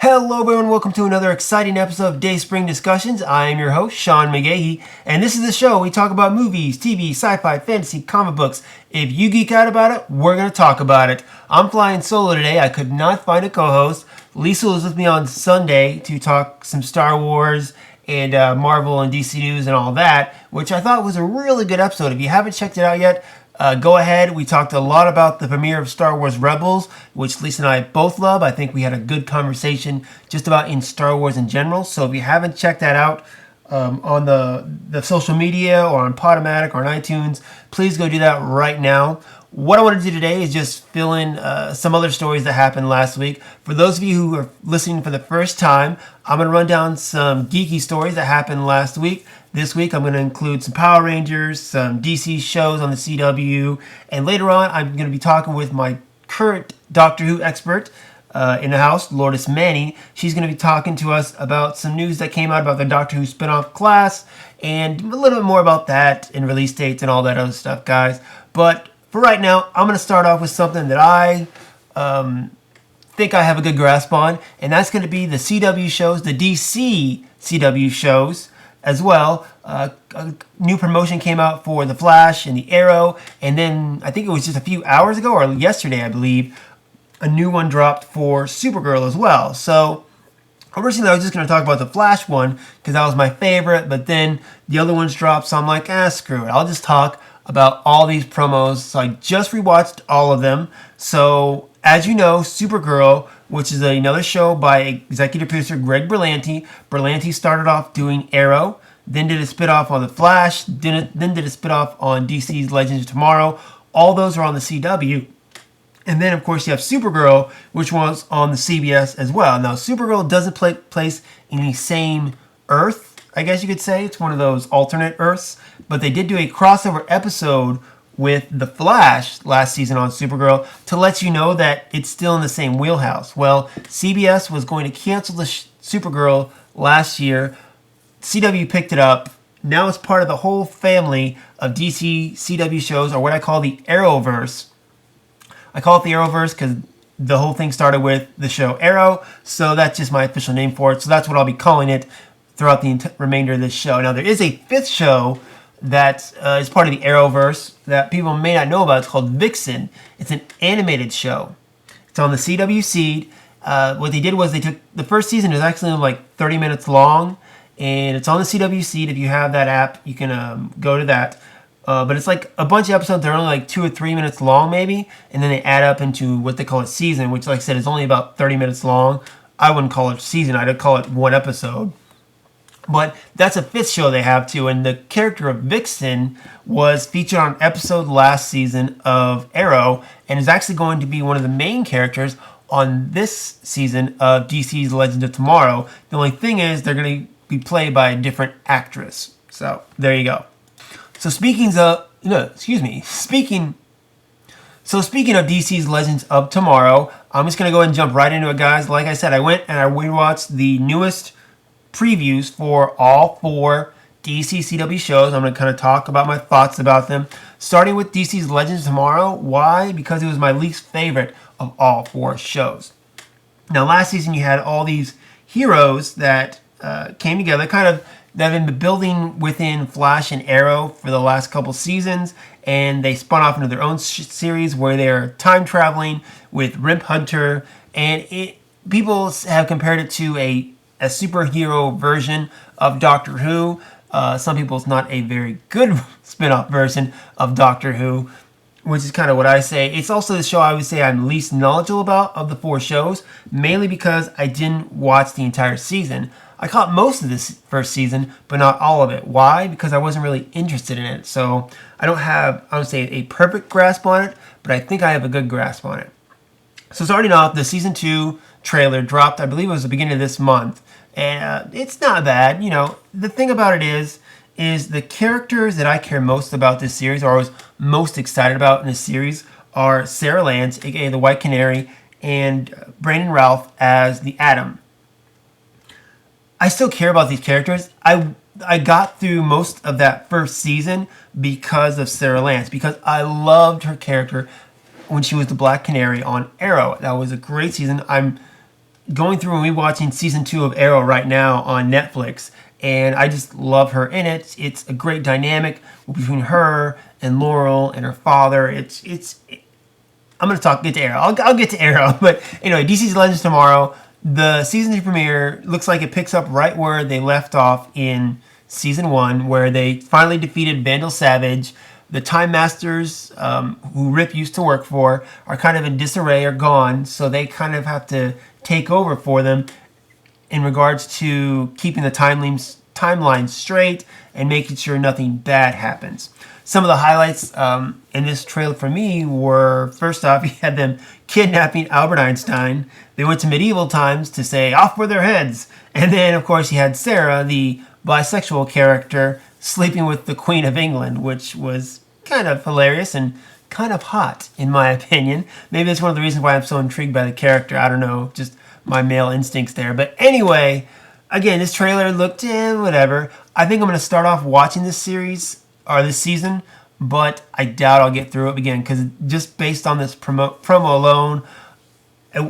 Hello everyone, welcome to another exciting episode of Dayspring Discussions. I am your host, Sean McGahee, and this is the show we talk about movies, TV, sci-fi, fantasy, comic books. If you geek out about it, we're going to talk about it. I'm flying solo today. I could not find a co-host. Lisa was with me on Sunday to talk some Star Wars and Marvel and DC news and all that, which I thought was a really good episode. If you haven't checked it out yet, go ahead. We talked a lot about the premiere of Star Wars Rebels, which Lisa and I both love. I think we had a good conversation just about in Star Wars in general. So if you haven't checked that out on the social media or on Podomatic or on iTunes, please go do that right now. What I want to do today is just fill in some other stories that happened last week. For those of you who are listening for the first time, I'm going to run down some geeky stories that happened last week. This week, I'm going to include some Power Rangers, some DC shows on the CW, and later on, I'm going to be talking with my current Doctor Who expert in the house, Lourdes Manning. She's going to be talking to us about some news that came out about the Doctor Who spinoff class, and a little bit more about that and release dates and all that other stuff, guys. But for right now, I'm going to start off with something that I think I have a good grasp on, and that's going to be the CW shows, the DC CW shows as well. A new promotion came out for The Flash and the Arrow, and then I think it was just a few hours ago or yesterday, I believe, a new one dropped for Supergirl as well. So originally I was just going to talk about the Flash one because that was my favorite, but then the other ones dropped, so I'm like, screw it. I'll just talk about all these promos. So I just rewatched all of them. So as you know, Supergirl, which is another show by executive producer Greg Berlanti. Berlanti started off doing Arrow, then did a spinoff on The Flash, then did a spinoff on DC's Legends of Tomorrow. All those are on the CW. And then, of course, you have Supergirl, which was on the CBS as well. Now, Supergirl doesn't take place in the same Earth, I guess you could say. It's one of those alternate Earths. But they did do a crossover episode with The Flash last season on Supergirl to let you know that it's still in the same wheelhouse. Well, CBS was going to cancel the Supergirl last year. CW picked it up. Now it's part of the whole family of DC CW shows, or what I call the Arrowverse. I call it the Arrowverse because the whole thing started with the show Arrow, so that's just my official name for it. So that's what I'll be calling it throughout the remainder of this show. Now, there is a fifth show that is part of the Arrowverse that people may not know about. It's called Vixen. It's an animated show. It's on the CW Seed. What they did was they took the first season is actually like 30 minutes long, and it's on the CW Seed. If you have that app, you can go to that. But it's like a bunch of episodes. They're only like 2 or 3 minutes long, maybe, and then they add up into what they call a season, which, like I said, is only about 30 minutes long. I wouldn't call it a season. I'd call it one episode. But that's a fifth show they have too, and the character of Vixen was featured on an episode last season of Arrow, and is actually going to be one of the main characters on this season of DC's Legends of Tomorrow. The only thing is they're going to be played by a different actress. So there you go. So speaking of DC's Legends of Tomorrow, I'm just going to go ahead and jump right into it, guys. Like I said, I went and I rewatched the newest previews for all 4 DC CW shows. I'm going to kind of talk about my thoughts about them. Starting with DC's Legends of Tomorrow. Why? Because it was my least favorite of all 4 shows. Now, last season you had all these heroes that came together, kind of that have been building within Flash and Arrow for the last couple seasons, and they spun off into their own series where they're time traveling with Rip Hunter, and people have compared it to a superhero version of Doctor Who. Some people, it's not a very good spin-off version of Doctor Who, which is kind of what I say. It's also the show I would say I'm least knowledgeable about of the 4 shows, mainly because I didn't watch the entire season. I caught most of this first season, but not all of it. Why? Because I wasn't really interested in it. So I don't have, I would say, a perfect grasp on it, but I think I have a good grasp on it. So starting off, the season 2 trailer dropped, I believe it was the beginning of this month. And it's not bad. You know, the thing about it is the characters that I care most about this series, or I was most excited about in this series, are Sarah Lance, aka the White Canary, and Brandon Routh as the Atom. I still care about these characters. I got through most of that first season because of Sarah Lance, because I loved her character when she was the Black Canary on Arrow. That was a great season. I'm going through and rewatching season 2 of Arrow right now on Netflix, and I just love her in it. It's a great dynamic between her and Laurel and her father. I'm gonna get to Arrow. I'll get to Arrow, but anyway, DC's Legends tomorrow. The season 2 premiere looks like it picks up right where they left off in season 1, where they finally defeated Vandal Savage. The Time Masters, who Rip used to work for, are kind of in disarray, are gone, so they kind of have to take over for them in regards to keeping the timeline straight and making sure nothing bad happens. Some of the highlights in this trailer for me were, first off, you had them kidnapping Albert Einstein. They went to medieval times to say, off with their heads. And then, of course, you had Sarah, the bisexual character, sleeping with the Queen of England, which was kind of hilarious and kind of hot, in my opinion. Maybe that's one of the reasons why I'm so intrigued by the character. I don't know, just my male instincts there. But anyway, again, this trailer looked whatever. I think I'm going to start off watching this series, or this season, but I doubt I'll get through it again, because just based on this promo alone,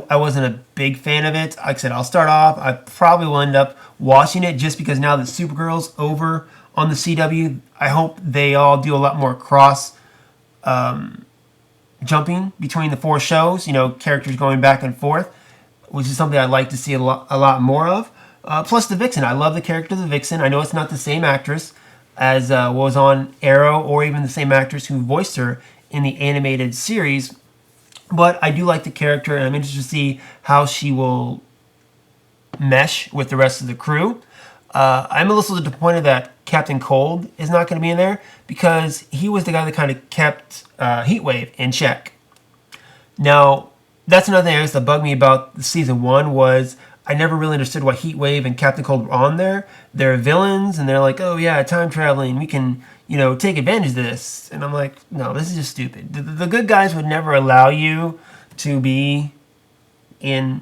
I wasn't a big fan of it. Like I said, I'll start off. I probably will end up watching it just because now that Supergirl's over on the CW, I hope they all do a lot more cross jumping between the 4 shows, characters going back and forth, which is something I'd like to see a lot more of. Plus the Vixen. I love the character of the Vixen. I know it's not the same actress as was on Arrow, or even the same actress who voiced her in the animated series, but I do like the character, and I'm interested to see how she will mesh with the rest of the crew. I'm a little disappointed that Captain Cold is not going to be in there, because he was the guy that kind of kept Heatwave in check. Now, that's another thing that bugged me about season 1 was I never really understood why Heatwave and Captain Cold were on there. They're villains, and they're like, oh yeah, time traveling, we can, take advantage of this. And I'm like, no, this is just stupid. The good guys would never allow you to be in,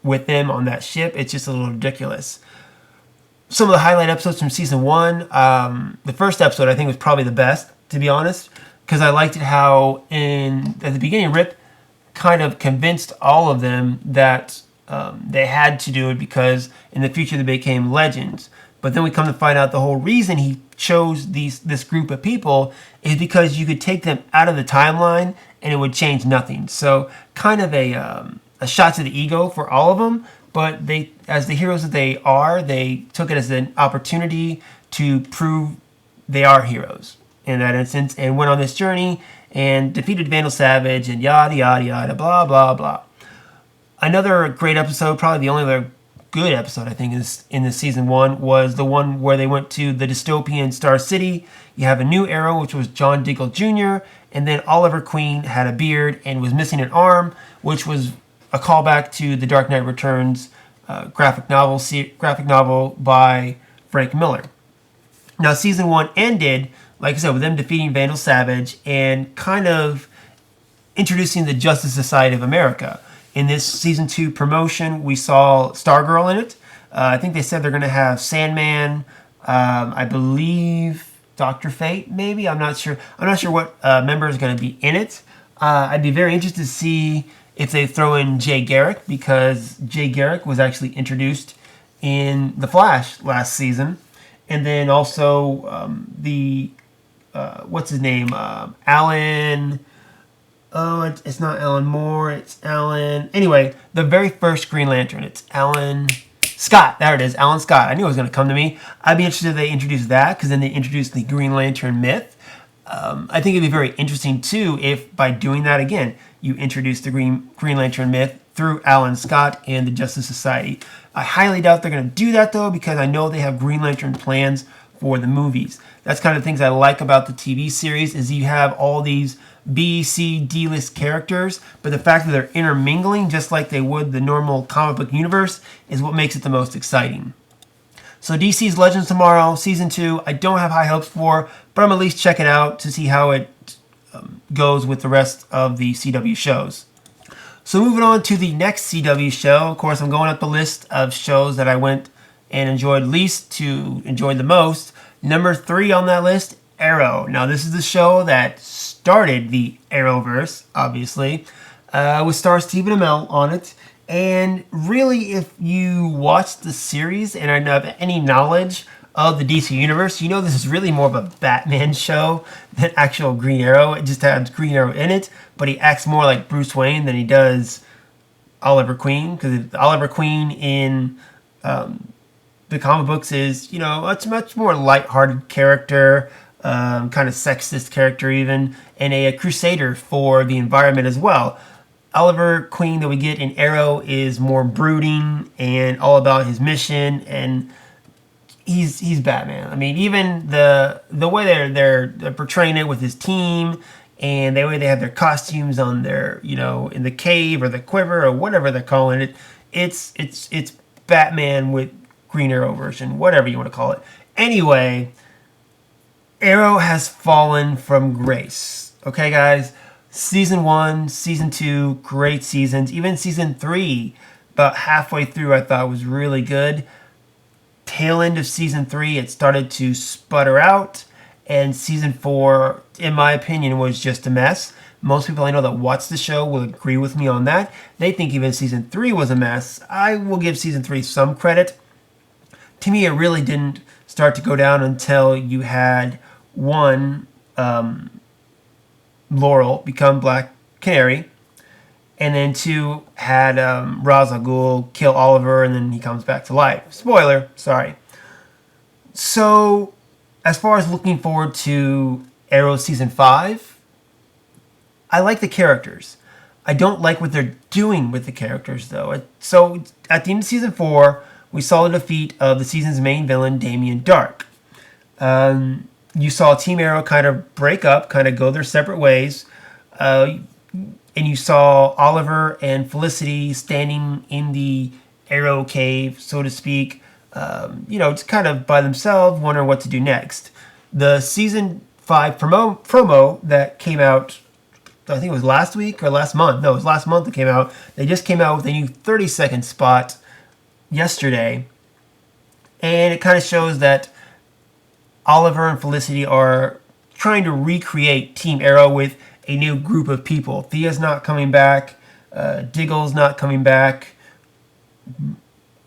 with them on that ship. It's just a little ridiculous. Some of the highlight episodes from season 1, the first episode I think was probably the best, to be honest, because I liked it how at the beginning, Rip kind of convinced all of them that they had to do it because in the future they became legends. But then we come to find out the whole reason he chose this group of people is because you could take them out of the timeline and it would change nothing. So kind of a shot to the ego for all of them. But they, as the heroes that they are, they took it as an opportunity to prove they are heroes in that instance, and went on this journey and defeated Vandal Savage and yada yada yada, blah blah blah. Another great episode, probably the only other good episode I think is in this season 1, was the one where they went to the dystopian Star City. You have a new Arrow, which was John Diggle Jr., and then Oliver Queen had a beard and was missing an arm, which was a callback to the Dark Knight Returns graphic novel by Frank Miller. Now, season 1 ended, like I said, with them defeating Vandal Savage and kind of introducing the Justice Society of America. In this season 2 promotion, we saw Stargirl in it. I think they said they're going to have Sandman, I believe Dr. Fate, maybe. I'm not sure. I'm not sure what member is going to be in it. I'd be very interested to see if they throw in Jay Garrick, because Jay Garrick was actually introduced in The Flash last season. And then also what's his name? Alan... Oh, it's not Alan Moore, it's Alan... Anyway, the very first Green Lantern, it's Alan Scott. There it is, Alan Scott. I knew it was going to come to me. I'd be interested if they introduce that, because then they introduce the Green Lantern myth. I think it'd be very interesting, too, if by doing that, again, you introduce the Green Lantern myth through Alan Scott and the Justice Society. I highly doubt they're going to do that, though, because I know they have Green Lantern plans for the movies. That's kind of things I like about the TV series, is you have all these B, C, D-list characters, but the fact that they're intermingling just like they would the normal comic book universe is what makes it the most exciting. So DC's Legends tomorrow, season 2, I don't have high hopes for, but I'm at least check it out to see how it goes with the rest of the CW shows. So moving on to the next CW show, of course I'm going up the list of shows that I went and enjoyed least to enjoy the most. Number 3 on that list, Arrow. Now this is the show that started the Arrowverse, obviously, with star Stephen Amell on it. And really, if you watch the series and have any knowledge of the DC universe, you know this is really more of a Batman show than actual Green Arrow. It just has Green Arrow in it, but he acts more like Bruce Wayne than he does Oliver Queen. Because Oliver Queen in the comic books is, you know, it's a much more lighthearted character, kind of sexist character even, and a crusader for the environment as well. Oliver Queen that we get in Arrow is more brooding and all about his mission, and he's Batman. I mean, even the way they're portraying it with his team and the way they have their costumes on their, you know, in the cave or the quiver or whatever they're calling it, it's Batman with Green Arrow version, whatever you want to call it. Anyway, Arrow has fallen from grace. Okay, guys? Season 1, Season 2, great seasons. Even Season 3, about halfway through, I thought was really good. Tail end of Season 3, it started to sputter out. And Season 4, in my opinion, was just a mess. Most people I know that watch the show will agree with me on that. They think even Season 3 was a mess. I will give Season 3 some credit. To me, it really didn't start to go down until you had one... Laurel become Black Canary, and then 2 had Ra's al Ghul kill Oliver, and then he comes back to life. Spoiler, sorry. So, as far as looking forward to Arrow Season 5, I like the characters. I don't like what they're doing with the characters, though. So, at the end of Season 4, we saw the defeat of the season's main villain, Damien Darhk. You saw Team Arrow kind of break up, kind of go their separate ways. And you saw Oliver and Felicity standing in the Arrow cave, so to speak, you know, just kind of by themselves, wondering what to do next. The Season 5 promo that came out, I think it was last week or last month. No, it was last month that came out. They just came out with a new 30-second spot yesterday. And it kind of shows that Oliver and Felicity are trying to recreate Team Arrow with a new group of people. Thea's not coming back. Diggle's not coming back.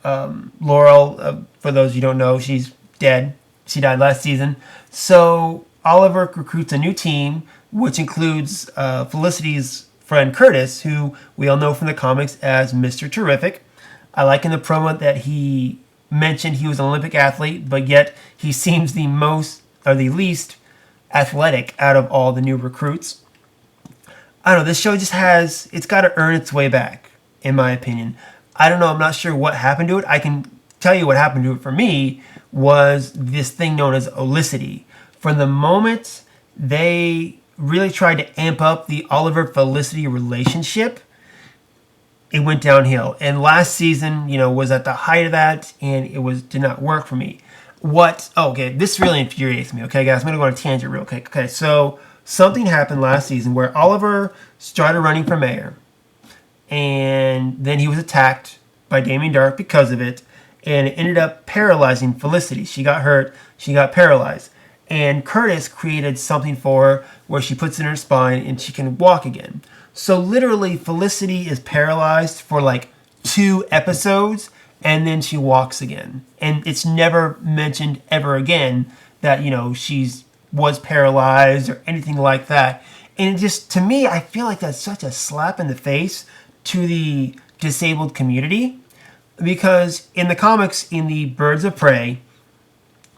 Laurel, for those you don't know, she's dead. She died last season. So Oliver recruits a new team, which includes Felicity's friend Curtis, who we all know from the comics as Mr. Terrific. I like in the promo that he mentioned he was an Olympic athlete, but yet he seems the most or the least athletic out of all the new recruits. I don't know, this show just it's got to earn its way back, in my opinion. I don't know, I'm not sure what happened to it. I can tell you what happened to it for me was this thing known as Olicity. From the moment they really tried to amp up the Oliver-Felicity relationship, it went downhill. And last season, you know, was at the height of that, and it did not work for me. This really infuriates me, okay, guys? I'm going to go on a tangent real quick. Okay, so something happened last season where Oliver started running for mayor, and then he was attacked by Damien Darhk because of it, and it ended up paralyzing Felicity. She got hurt, she got paralyzed. And Curtis created something for her where she puts it in her spine and she can walk again. So literally, Felicity is paralyzed for like 2 episodes, and then she walks again. And it's never mentioned ever again that, you know, was paralyzed or anything like that. And it just, to me, I feel like that's such a slap in the face to the disabled community. Because in the comics, in the Birds of Prey,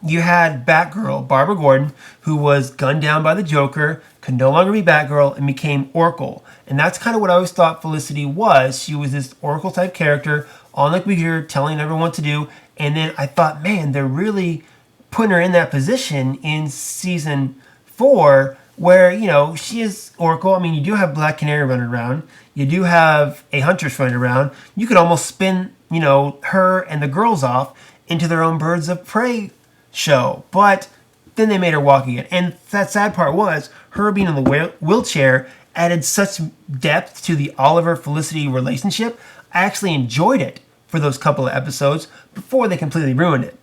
you had Batgirl, Barbara Gordon, who was gunned down by the Joker, could no longer be Batgirl, and became Oracle. And that's kind of what I always thought Felicity was. She was this Oracle-type character on the computer telling everyone what to do. And then I thought, man, they're really putting her in that position in Season 4 where, you know, she is Oracle. I mean, you do have Black Canary running around. You do have a Huntress running around. You could almost spin, you know, her and the girls off into their own Birds of Prey show, but then they made her walk again. And that sad part was her being in the wheelchair added such depth to the Oliver-Felicity relationship. I actually enjoyed it for those couple of episodes before they completely ruined it.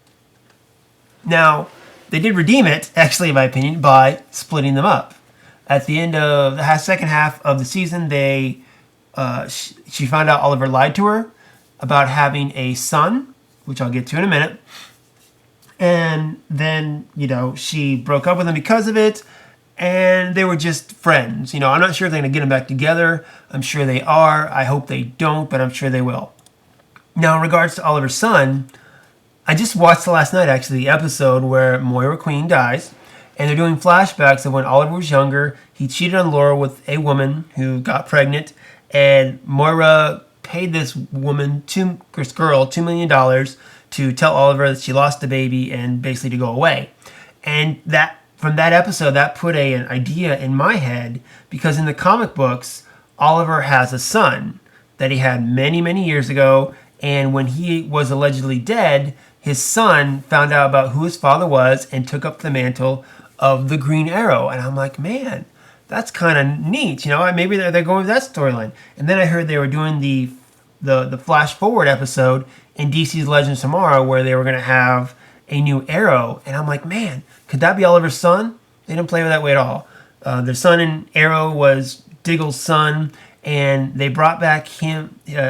Now, they did redeem it, actually, in my opinion, by splitting them up. At the end of the second half of the season, they she found out Oliver lied to her about having a son, which I'll get to in a minute. And then, she broke up with him because of it. And they were just friends. I'm not sure if they're going to get them back together. I'm sure they are. I hope they don't, but I'm sure they will. Now, in regards to Oliver's son, I just watched last night, actually, the episode where Moira Queen dies. And they're doing flashbacks of when Oliver was younger. He cheated on Laura with a woman who got pregnant. And Moira paid this woman, this girl, $2 million to tell Oliver that she lost the baby and basically to go away. And from that episode, that put an idea in my head, because in the comic books, Oliver has a son that he had many, many years ago. And when he was allegedly dead, his son found out about who his father was and took up the mantle of the Green Arrow. And I'm like, man, that's kind of neat. Maybe they're going with that storyline. And then I heard they were doing the flash forward episode in DC's Legends Tomorrow where they were going to have a new Arrow. And I'm like, man, could that be Oliver's son? They didn't play with that way at all. Their son in Arrow was Diggle's son, and they brought back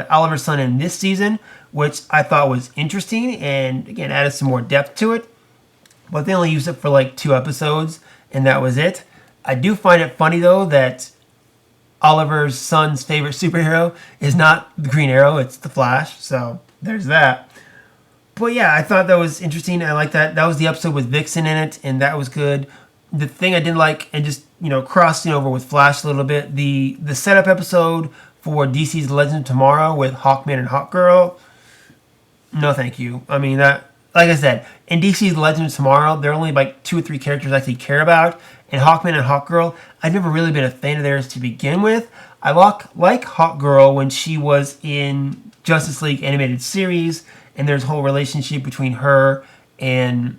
Oliver's son in this season, which I thought was interesting and, again, added some more depth to it. But they only used it for like 2 episodes, and that was it. I do find it funny, though, that Oliver's son's favorite superhero is not the Green Arrow, it's the Flash. So there's that. But yeah, I thought that was interesting. I like that. That was the episode with Vixen in it, and that was good. The thing I didn't like, and just, crossing over with Flash a little bit, the setup episode for DC's Legends of Tomorrow with Hawkman and Hawkgirl, no thank you. I mean, that, like I said, in DC's Legends of Tomorrow, there are only like 2 or 3 characters I actually care about. And Hawkman and Hawkgirl, I've never really been a fan of theirs to begin with. I like Hawkgirl when she was in Justice League animated series, and there's a whole relationship between her and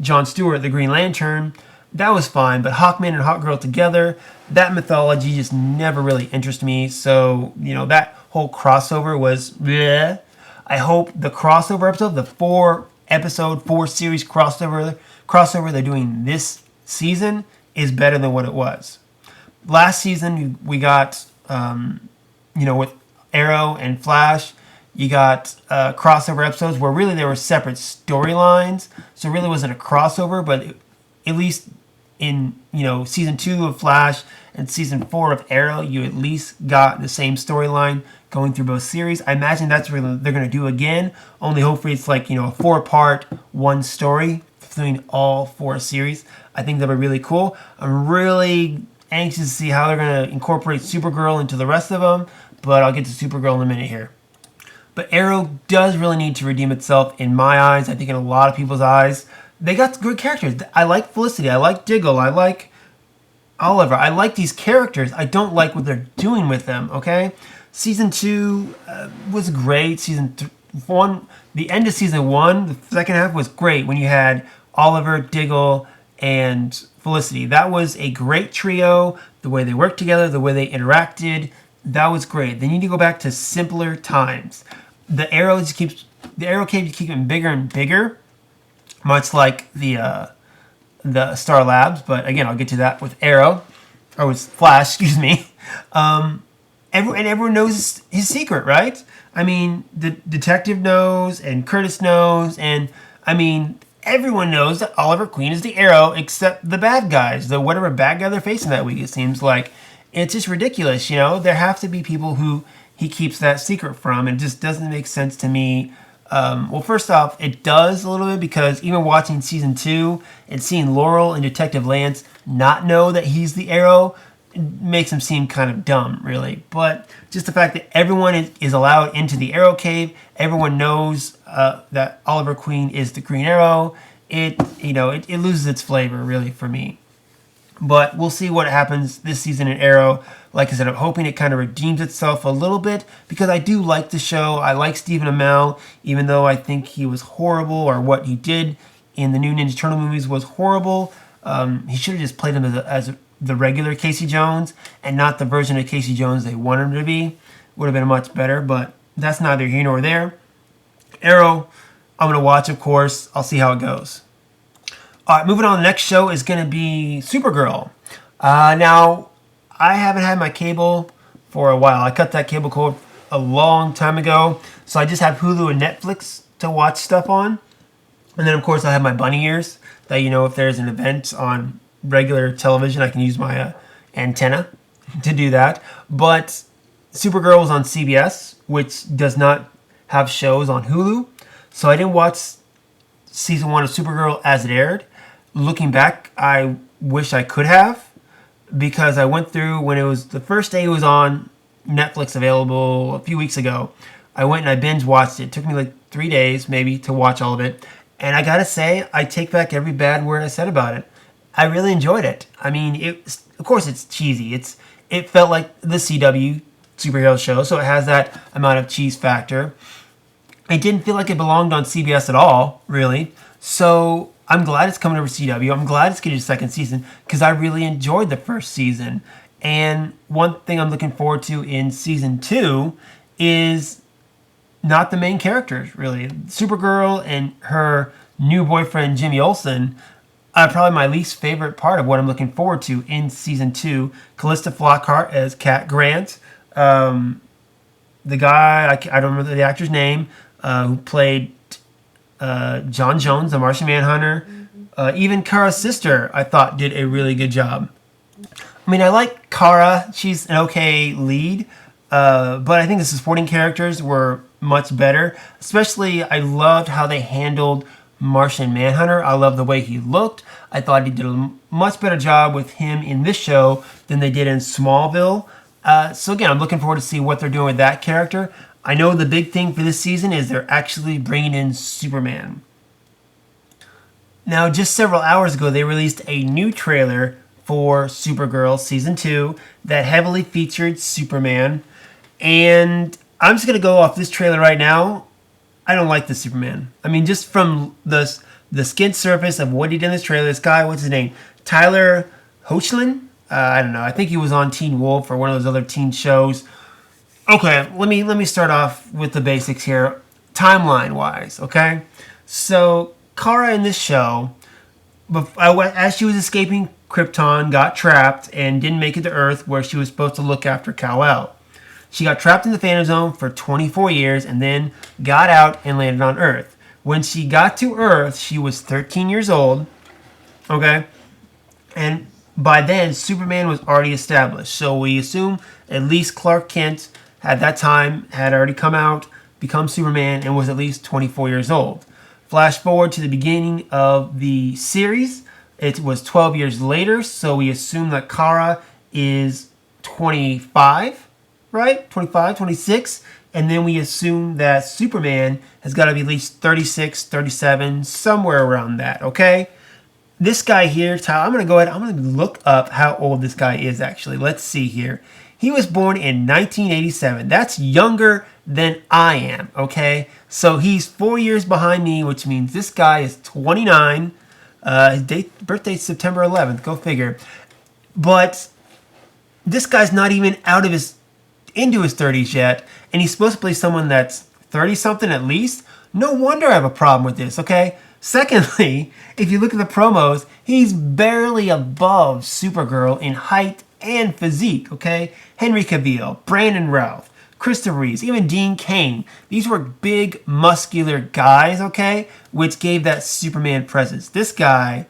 John Stewart, the Green Lantern. That was fine, but Hawkman and Hawkgirl together, that mythology just never really interested me. So, that whole crossover was bleh. I hope the crossover episode, the 4-series crossover they're doing this season is better than what it was. Last season, we got, with Arrow and Flash, you got crossover episodes where really there were separate storylines. So it really wasn't a crossover, but at least in, season 2 of Flash and season 4 of Arrow, you at least got the same storyline going through both series. I imagine that's what they're going to do again, only hopefully it's like, a 4-part, one story between all 4 series. I think that'll be really cool. I'm really anxious to see how they're going to incorporate Supergirl into the rest of them, but I'll get to Supergirl in a minute here. But Arrow does really need to redeem itself in my eyes, I think in a lot of people's eyes. They got good characters. I like Felicity. I like Diggle. I like Oliver. I like these characters. I don't like what they're doing with them, okay? Season 2 was great. Season 1, the end of Season 1, the second half was great when you had Oliver, Diggle, and Felicity. That was a great trio. The way they worked together, the way they interacted, that was great. They need to go back to simpler times. The Arrow cave keeps getting bigger and bigger, much like the Star Labs. But again, I'll get to that with Arrow, or with Flash, excuse me. Everyone knows his secret, right? I mean, the detective knows, and Curtis knows, and I mean, everyone knows that Oliver Queen is the Arrow, except the bad guys, the whatever bad guy they're facing that week. It seems like it's just ridiculous, There have to be people who he keeps that secret from, and it just doesn't make sense to me. Well, first off, it does a little bit because even watching season 2 and seeing Laurel and Detective Lance not know that he's the Arrow makes him seem kind of dumb, really. But just the fact that everyone is allowed into the Arrow cave, everyone knows that Oliver Queen is the Green Arrow, it loses its flavor, really, for me. But we'll see what happens this season in Arrow. Like I said, I'm hoping it kind of redeems itself a little bit because I do like the show. I like Stephen Amell, even though I think he was horrible, or what he did in the new Ninja Turtle movies was horrible. He should have just played him as the regular Casey Jones and not the version of Casey Jones they wanted him to be. Would have been much better, but that's neither here nor there. Arrow, I'm going to watch, of course. I'll see how it goes. All right, moving on. The next show is going to be Supergirl. Now, I haven't had my cable for a while. I cut that cable cord a long time ago, so I just have Hulu and Netflix to watch stuff on. And then, of course, I have my bunny ears that, if there's an event on regular television, I can use my antenna to do that. But Supergirl was on CBS, which does not have shows on Hulu. So I didn't watch season 1 of Supergirl as it aired. Looking back, I wish I could have, because I went through when it was the first day it was on Netflix available a few weeks ago. I went and I binge watched it. It took me like 3 days maybe to watch all of it. And I gotta say, I take back every bad word I said about it. I really enjoyed it. I mean, of course it's cheesy. It felt like the CW superhero show, so it has that amount of cheese factor. It didn't feel like it belonged on CBS at all, really. So I'm glad it's coming over to CW. I'm glad it's getting a second season because I really enjoyed the first season. And one thing I'm looking forward to in season 2 is not the main characters, really. Supergirl and her new boyfriend, Jimmy Olsen, are probably my least favorite part of what I'm looking forward to in season 2. Callista Flockhart as Cat Grant. The guy, I don't remember the actor's name, who played John Jones, the Martian Manhunter. Even Kara's sister, I thought, did a really good job. I mean, I like Kara. She's an okay lead. But I think the supporting characters were much better. Especially, I loved how they handled Martian Manhunter. I love the way he looked. I thought he did a much better job with him in this show than they did in Smallville. So again, I'm looking forward to see what they're doing with that character. I know the big thing for this season is they're actually bringing in Superman. Now, just several hours ago, they released a new trailer for Supergirl Season 2 that heavily featured Superman. And I'm just going to go off this trailer right now. I don't like the Superman. I mean, just from the skin surface of what he did in this trailer, this guy, what's his name? Tyler Hoechlin? I don't know. I think he was on Teen Wolf or one of those other teen shows. Okay, let me start off with the basics here, timeline-wise, okay? So, Kara in this show, as she was escaping Krypton, got trapped and didn't make it to Earth where she was supposed to look after Kal-El. She got trapped in the Phantom Zone for 24 years and then got out and landed on Earth. When she got to Earth, she was 13 years old, okay? And by then, Superman was already established. So we assume at least Clark Kent at that time had already come out, become Superman, and was at least 24 years old. Flash forward to the beginning of the series. It was 12 years later, so we assume that Kara is 25, right? 25, 26. And then we assume that Superman has got to be at least 36, 37, somewhere around that, okay? This guy here, Tyler, I'm going to look up how old this guy is actually. Let's see here. He was born in 1987. That's younger than I am, okay? So he's 4 years behind me, which means this guy is 29. His birthday's September 11th, go figure. But this guy's not even into his 30s yet, and he's supposed to play someone that's 30-something at least. No wonder I have a problem with this, okay? Secondly, if you look at the promos, he's barely above Supergirl in height and physique, okay? Henry Cavill, Brandon Routh, Christopher Reeves, even Dean Cain. These were big, muscular guys, okay? Which gave that Superman presence. This guy,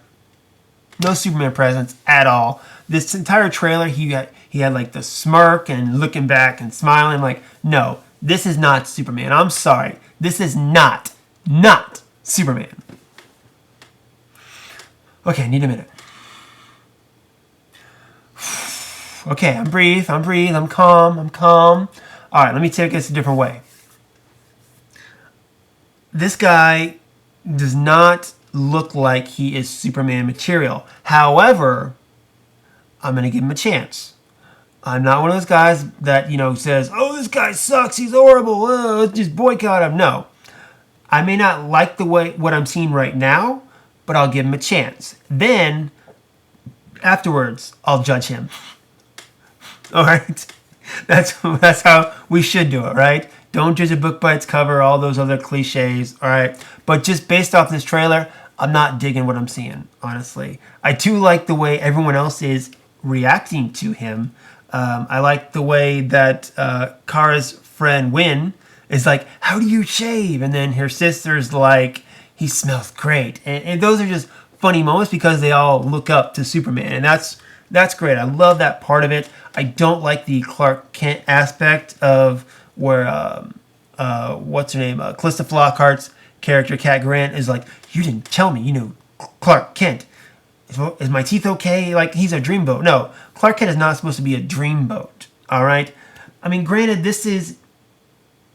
no Superman presence at all. This entire trailer, he had like the smirk and looking back and smiling like, no, this is not Superman. I'm sorry. This is not Superman. Okay, I need a minute. Okay, I'm breathe, I'm calm. All right, let me take this a different way. This guy does not look like he is Superman material. However, I'm going to give him a chance. I'm not one of those guys that, says, oh, this guy sucks, he's horrible, let's just boycott him. No. I may not like what I'm seeing right now, but I'll give him a chance. Then, afterwards, I'll judge him. All right? That's how we should do it, right? Don't judge a book by its cover, all those other cliches, all right? But just based off this trailer, I'm not digging what I'm seeing, honestly. I do like the way everyone else is reacting to him. I like the way that Kara's friend Win is like, "How do you shave?" And then her sister's like, "He smells great." And those are just funny moments because they all look up to Superman, and that's great. I love that part of it. I don't like the Clark Kent aspect of where what's her name, Calista Flockhart's character Cat Grant is like, "You didn't tell me, Clark Kent. Is my teeth okay?" Like, he's a dreamboat. No, Clark Kent is not supposed to be a dreamboat. All right. I mean, granted, this is,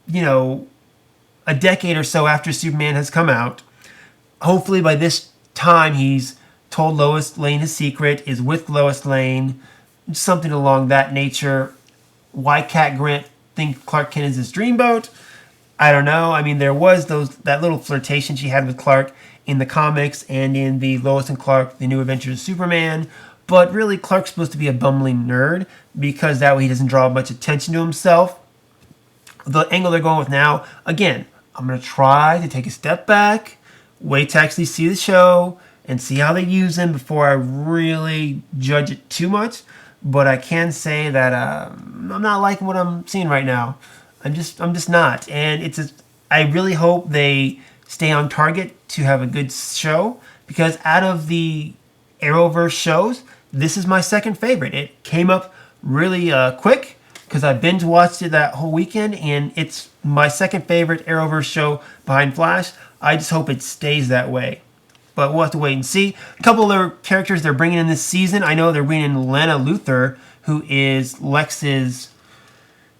a decade or so after Superman has come out. Hopefully, by this time, he's told Lois Lane his secret, is with Lois Lane, something along that nature. Why Cat Grant think Clark Kent is his dreamboat? I don't know. I mean, there was that little flirtation she had with Clark in the comics and in the Lois and Clark, The New Adventures of Superman. But really, Clark's supposed to be a bumbling nerd because that way he doesn't draw much attention to himself. The angle they're going with now, again, I'm going to try to take a step back, wait to actually see the show, and see how they use him before I really judge it too much. But I can say that I'm not liking what I'm seeing right now. I'm just not, and I really hope they stay on target to have a good show, because out of the Arrowverse shows, this is my second favorite. It came up really quick because I binge watched it that whole weekend, and it's my second favorite Arrowverse show behind Flash. I just hope it stays that way. But we'll have to wait and see. A couple of their characters they're bringing in this season. I know they're bringing in Lana Luthor, who is Lex's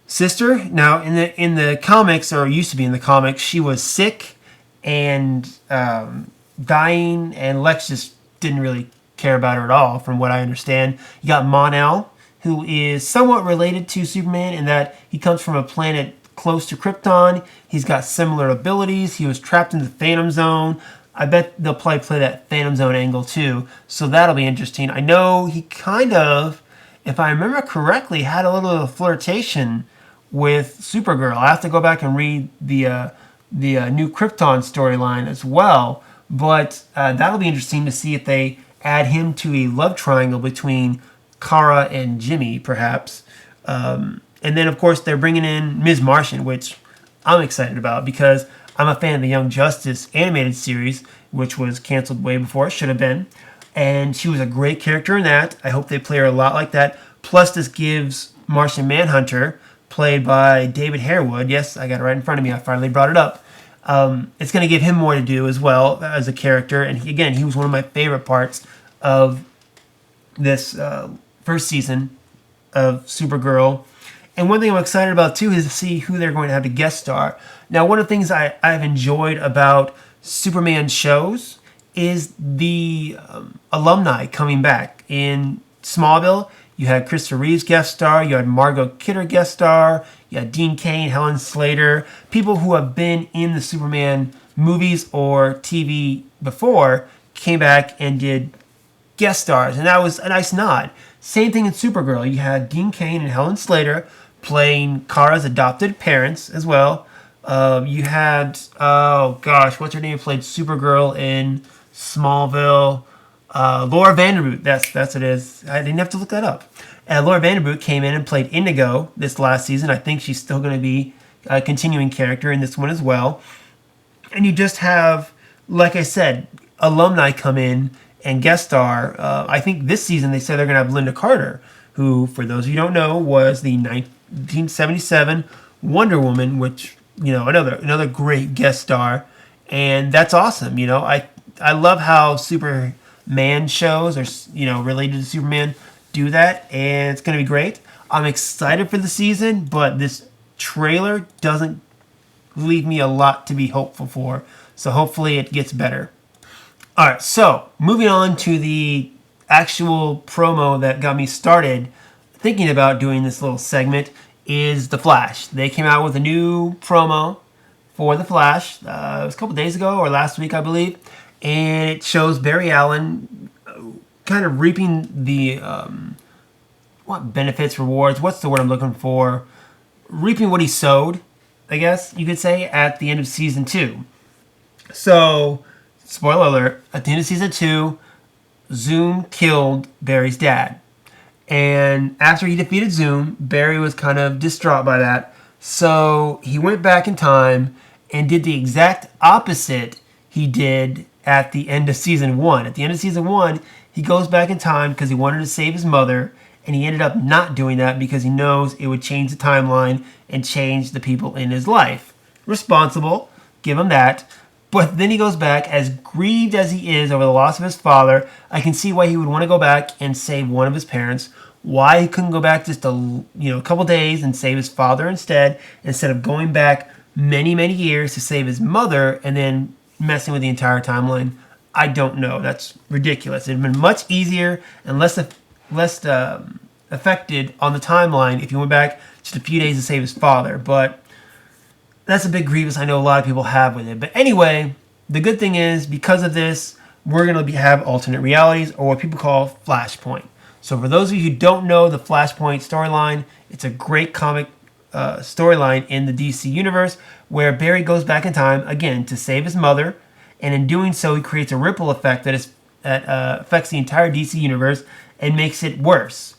sister. Now, in the comics, or used to be in the comics, she was sick and dying, and Lex just didn't really care about her at all, from what I understand. You got Mon-El, who is somewhat related to Superman in that he comes from a planet close to Krypton. He's got similar abilities. He was trapped in the Phantom Zone. I bet they'll probably play that Phantom Zone angle too, so that'll be interesting. I know he kind of, if I remember correctly, had a little flirtation with Supergirl. I have to go back and read the new Krypton storyline as well, but that'll be interesting to see if they add him to a love triangle between Kara and Jimmy, perhaps. And then, of course, they're bringing in Ms. Martian, which I'm excited about because I'm a fan of the Young Justice animated series, which was canceled way before it should have been. And she was a great character in that. I hope they play her a lot like that. Plus, this gives Martian Manhunter, played by David Harewood. Yes, I got it right in front of me. I finally brought it up. It's going to give him more to do as well as a character. And he was one of my favorite parts of this first season of Supergirl. And one thing I'm excited about too is to see who they're going to have to guest star. Now, one of the things I've enjoyed about Superman shows is the alumni coming back. In Smallville, you had Christopher Reeves guest star, you had Margot Kidder guest star, you had Dean Cain, Helen Slater, people who have been in the Superman movies or TV before came back and did guest stars, and that was a nice nod. Same thing in Supergirl. You had Dean Cain and Helen Slater playing Kara's adopted parents as well. You had, oh gosh, what's her name? Played Supergirl in Smallville. Laura Vanderboot. That's what it is. I didn't have to look that up. Laura Vanderboot came in and played Indigo this last season. I think she's still going to be a continuing character in this one as well. And you just have, like I said, alumni come in and guest star. I think this season they said they're going to have Linda Carter, who, for those of you who don't know, was the 1977 Wonder Woman, which, another great guest star. And that's awesome. I love how Superman shows are, related to Superman do that, and it's going to be great. I'm excited for the season, but this trailer doesn't leave me a lot to be hopeful for. So hopefully it gets better. All right, so moving on to the actual promo that got me started thinking about doing this little segment is The Flash. They came out with a new promo for The Flash. It was a couple days ago or last week, I believe. And it shows Barry Allen kind of reaping the, benefits, rewards, what's the word I'm looking for? Reaping what he sowed, I guess you could say, at the end of season 2. So, spoiler alert, at the end of season 2, Zoom killed Barry's dad. And after he defeated Zoom, Barry was kind of distraught by that. So he went back in time and did the exact opposite he did at the end of season 1. At the end of season 1, he goes back in time because he wanted to save his mother, and he ended up not doing that because he knows it would change the timeline and change the people in his life. Responsible, give him that. But then he goes back, as grieved as he is over the loss of his father. I can see why he would want to go back and save one of his parents. Why he couldn't go back just a couple days and save his father instead of going back many, many years to save his mother and then messing with the entire timeline. I don't know. That's ridiculous. It'd been much easier and less affected on the timeline if he went back just a few days to save his father. But that's a big grievance I know a lot of people have with it. But anyway, the good thing is, because of this, we're going to have alternate realities, or what people call Flashpoint. So for those of you who don't know the Flashpoint storyline, it's a great comic storyline in the DC universe where Barry goes back in time, again, to save his mother. And in doing so, he creates a ripple effect that affects the entire DC universe and makes it worse.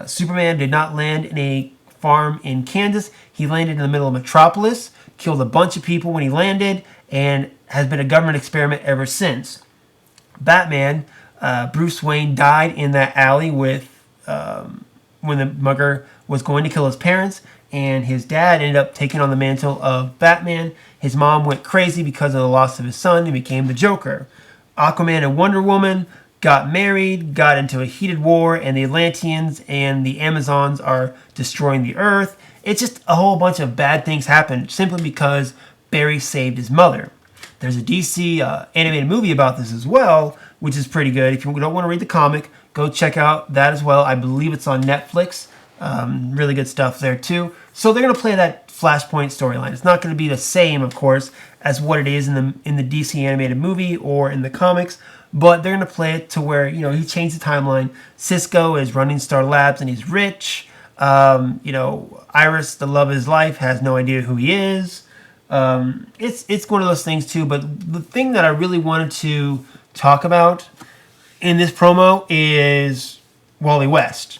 Superman did not land in a farm in Kansas. He landed in the middle of Metropolis, killed a bunch of people when he landed, and has been a government experiment ever since. Batman, Bruce Wayne, died in that alley with when the mugger was going to kill his parents, and his dad ended up taking on the mantle of Batman. His mom went crazy because of the loss of his son and became the Joker. Aquaman and Wonder Woman got married, got into a heated war, and the Atlanteans and the Amazons are destroying the Earth. It's just a whole bunch of bad things happened simply because Barry saved his mother. There's a DC animated movie about this as well, which is pretty good. If you don't want to read the comic, go check out that as well. I believe it's on Netflix. Really good stuff there too. So they're going to play that Flashpoint storyline. It's not going to be the same, of course, as what it is in the DC animated movie or in the comics, but they're going to play it to where, he changed the timeline. Cisco is running Star Labs and he's rich. Iris, the love of his life, has no idea who he is. It's one of those things too, but the thing that I really wanted to talk about in this promo is Wally West.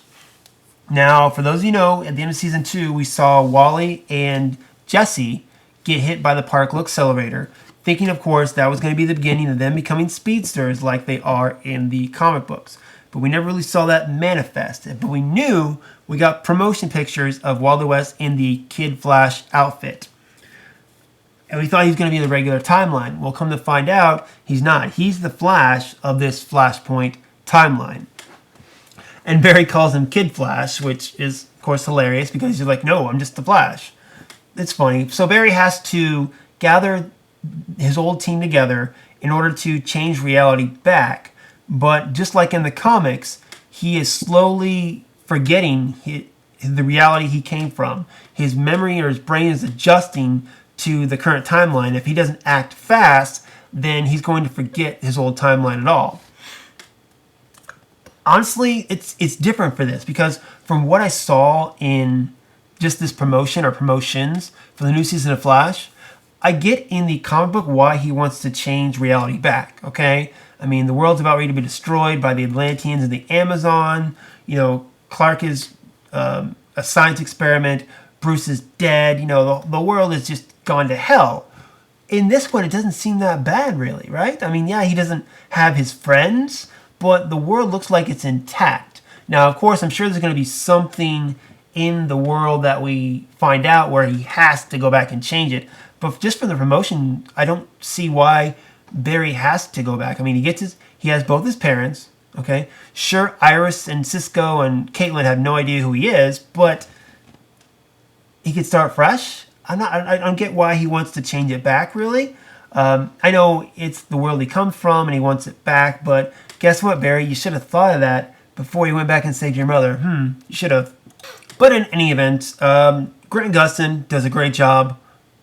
Now, for those of you who know, at the end of season 2, we saw Wally and Jesse get hit by the particle accelerator, thinking, of course, that was going to be the beginning of them becoming speedsters like they are in the comic books. But we never really saw that manifest. But we knew we got promotion pictures of Wally West in the Kid Flash outfit. And we thought he was going to be in the regular timeline. Well, come to find out, he's not. He's the Flash of this Flashpoint timeline. And Barry calls him Kid Flash, which is, of course, hilarious because he's like, no, I'm just the Flash. It's funny. So Barry has to gather his old team together in order to change reality back. But just like in the comics, he is slowly forgetting the reality he came from. His memory or his brain is adjusting to the current timeline. If he doesn't act fast, then he's going to forget his old timeline at all. Honestly, it's different for this because from what I saw in just this promotion or promotions for the new season of Flash, I get in the comic book why he wants to change reality back, okay? I mean, the world's about ready to be destroyed by the Atlanteans and the Amazon. Clark is a science experiment. Bruce is dead. The world has just gone to hell. In this one, it doesn't seem that bad, really, right? I mean, yeah, he doesn't have his friends, but the world looks like it's intact. Now, of course, I'm sure there's going to be something in the world that we find out where he has to go back and change it. But just for the promotion, I don't see why Barry has to go back. I mean, he has both his parents, okay? Sure, Iris and Cisco and Caitlin have no idea who he is, but he could start fresh. I don't get why he wants to change it back, really. I know it's the world he comes from and he wants it back, but guess what, Barry? You should have thought of that before you went back and saved your mother. You should have. But in any event, Grant Gustin does a great job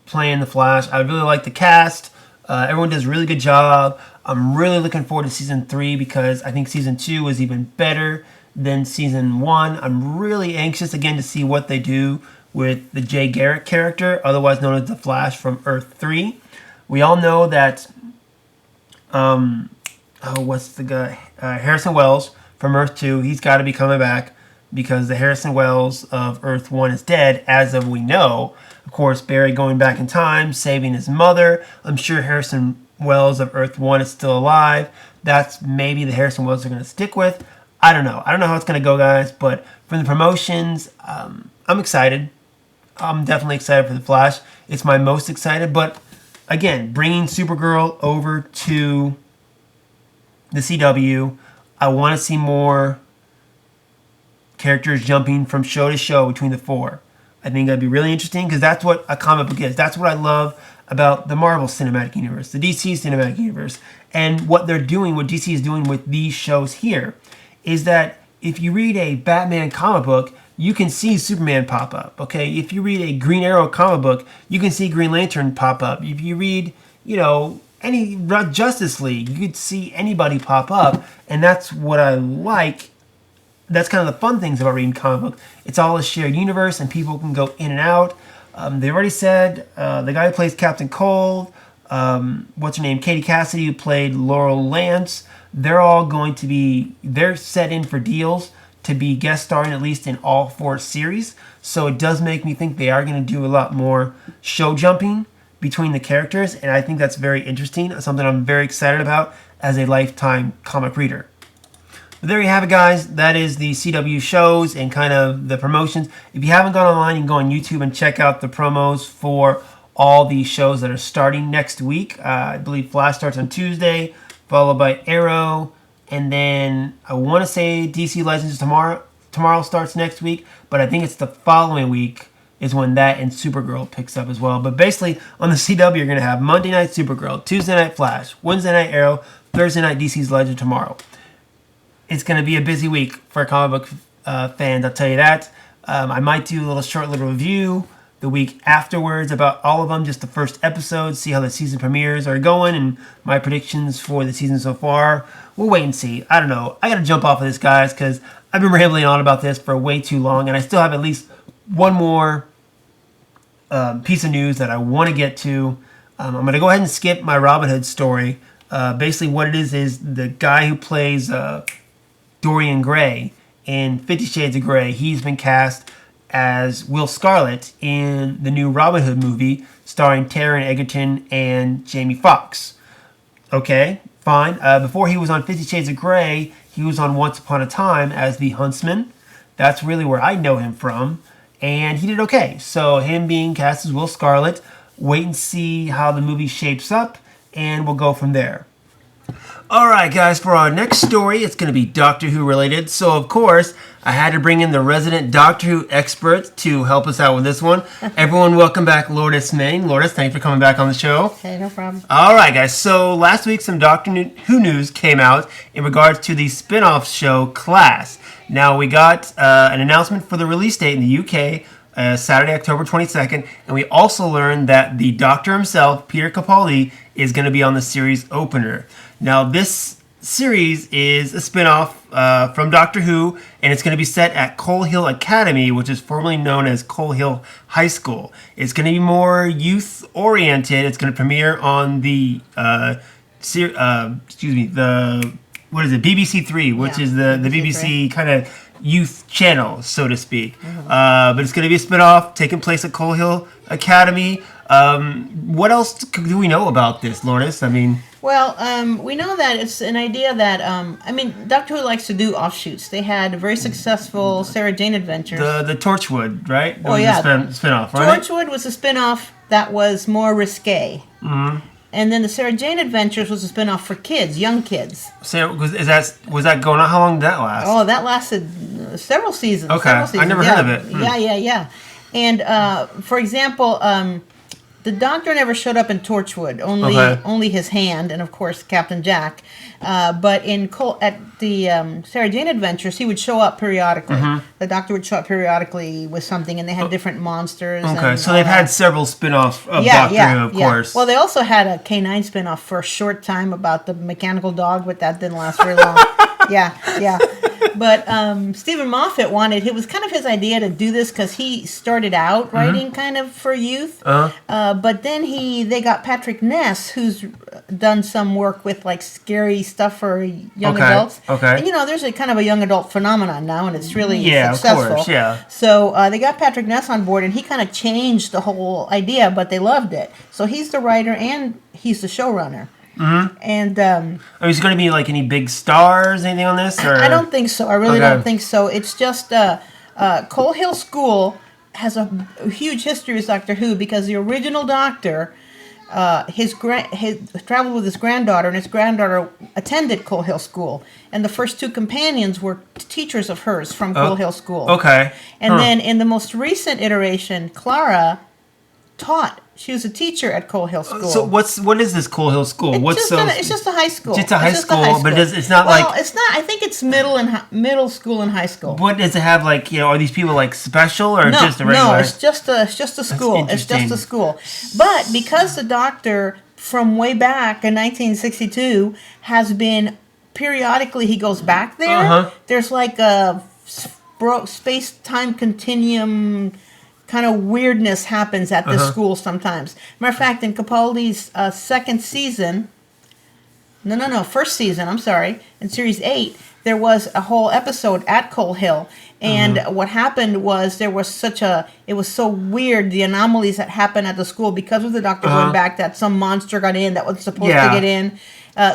playing the Flash. I really like the cast. Everyone does a really good job. I'm really looking forward to season 3 because I think season 2 was even better than season 1. I'm really anxious again to see what they do with the Jay Garrick character, otherwise known as the Flash from Earth 3. We all know that, what's the guy? Harrison Wells from Earth 2, he's got to be coming back. because the Harrison Wells of Earth 1 is dead, as of we know. Of course, Barry going back in time, saving his mother. I'm sure Harrison Wells of Earth 1 is still alive. That's maybe the Harrison Wells they're going to stick with. I don't know. I don't know how it's going to go, guys, but from the promotions, I'm excited. I'm definitely excited for The Flash. It's my most excited, but again, bringing Supergirl over to the CW, I want to see more characters jumping from show to show between the four. I think that'd be really interesting because that's what a comic book is. That's what I love about the Marvel Cinematic Universe, the DC Cinematic Universe, and what they're doing, what DC is doing with these shows here, is that if you read a Batman comic book, you can see Superman pop up, okay? If you read a Green Arrow comic book, you can see Green Lantern pop up. If you read, any Justice League, you could see anybody pop up, and that's what I like. That's kind of the fun things about reading comic book. It's all a shared universe, and people can go in and out. They already said the guy who plays Captain Cold, what's her name, Katie Cassidy, who played Laurel Lance, they're all going to be, they're set in for deals to be guest starring at least in all 4 series. So it does make me think they are going to do a lot more show jumping between the characters, and I think that's very interesting, something I'm very excited about as a lifetime comic reader. But there you have it, guys. That is the CW shows and kind of the promotions. If you haven't gone online, you can go on YouTube and check out the promos for all the shows that are starting next week. I believe Flash starts on Tuesday, followed by Arrow, and then I want to say DC Legends tomorrow. Tomorrow starts next week, but I think it's the following week is when that and Supergirl picks up as well. But basically, on the CW, you're going to have Monday night Supergirl, Tuesday night Flash, Wednesday night Arrow, Thursday night DC's Legend tomorrow. It's going to be a busy week for comic book fans, I'll tell you that. I might do a short little review the week afterwards about all of them, just the first episode, see how the season premieres are going, and my predictions for the season so far. We'll wait and see. I don't know. I got to jump off of this, guys, because I've been rambling on about this for way too long, and I still have at least one more piece of news that I want to get to. I'm going to go ahead and skip my Robin Hood story. Basically, what it is the guy who plays Dorian Gray in 50 Shades of Grey, he's been cast as Will Scarlet in the new Robin Hood movie starring Taron Egerton and Jamie Foxx. Okay, fine. Before he was on 50 Shades of Grey, he was on Once Upon a Time as the Huntsman. That's really where I know him from. And he did okay. So him being cast as Will Scarlet, wait and see how the movie shapes up, and we'll go from there. Alright guys, for our next story, it's going to be Doctor Who related. So of course, I had to bring in the resident Doctor Who expert to help us out with this one. Everyone, welcome back Lourdes Manning. Lourdes, thanks for coming back on the show. Hey, no problem. Alright guys, so last week some Doctor Who news came out in regards to the spin-off show Class. Now we got an announcement for the release date in the UK, Saturday, October 22nd, and we also learned that the Doctor himself, Peter Capaldi, is going to be on the series opener. Now, this series is a spin-off from Doctor Who, and it's going to be set at Coal Hill Academy, which is formerly known as Coal Hill High School. It's going to be more youth-oriented. It's going to premiere on the BBC Three, which is the BBC kind of youth channel, so to speak. But it's going to be a spin-off taking place at Coal Hill Academy. What else do we know about this, Lourdes? Well, we know that it's an idea that, Doctor Who likes to do offshoots. They had a very successful Sarah Jane Adventures. The Torchwood, right? Oh, yeah. Spin-off, right? Torchwood was a spin-off that was more risque. Mm-hmm. And then the Sarah Jane Adventures was a spin-off for kids, young kids. So was that going on? How long did that last? Oh, that lasted several seasons. Okay, I never heard of it. Yeah. And, for example... the Doctor never showed up in Torchwood, only his hand, and of course Captain Jack. But at the Sarah Jane Adventures, he would show up periodically. Mm-hmm. The Doctor would show up periodically with something, and they had different monsters. Okay, so they've had several spin-offs of Doctor Who, of course. Well, they also had a K9 spin-off for a short time about the mechanical dog, but that didn't last very long. Yeah. But Stephen Moffat it was kind of his idea to do this because he started out writing kind of for youth. But then they got Patrick Ness, who's done some work with like scary stuff for young adults. Okay. And there's a kind of a young adult phenomenon now, and it's really Of successful. course, yeah. So they got Patrick Ness on board, and he kind of changed the whole idea, but they loved it. So he's the writer and he's the showrunner. And is it going to be like any big stars, anything on this? Or? I don't think so. I really don't think so. It's just Coal Hill School has a huge history with Doctor Who because the original Doctor, his traveled with his granddaughter, and his granddaughter attended Coal Hill School, and the first two companions were teachers of hers from Coal Hill School. Okay. And then in the most recent iteration, Clara taught. She was a teacher at Coal Hill School. So what is this Coal Hill School? It's just a high school. It's a high school, but it's not like... Well, it's not. I think it's middle school and high school. What does it have, like, are these people like special or just a regular? No, it's just a school. It's just a school. But because the Doctor from way back in 1962 has been periodically he goes back there. There's like a space-time continuum kind of weirdness happens at this school sometimes. Matter of fact, in Capaldi's first season, I'm sorry, in Series 8, there was a whole episode at Coal Hill. And what happened was it was so weird, the anomalies that happened at the school because of the Doctor going back, that some monster got in that was supposed to get in.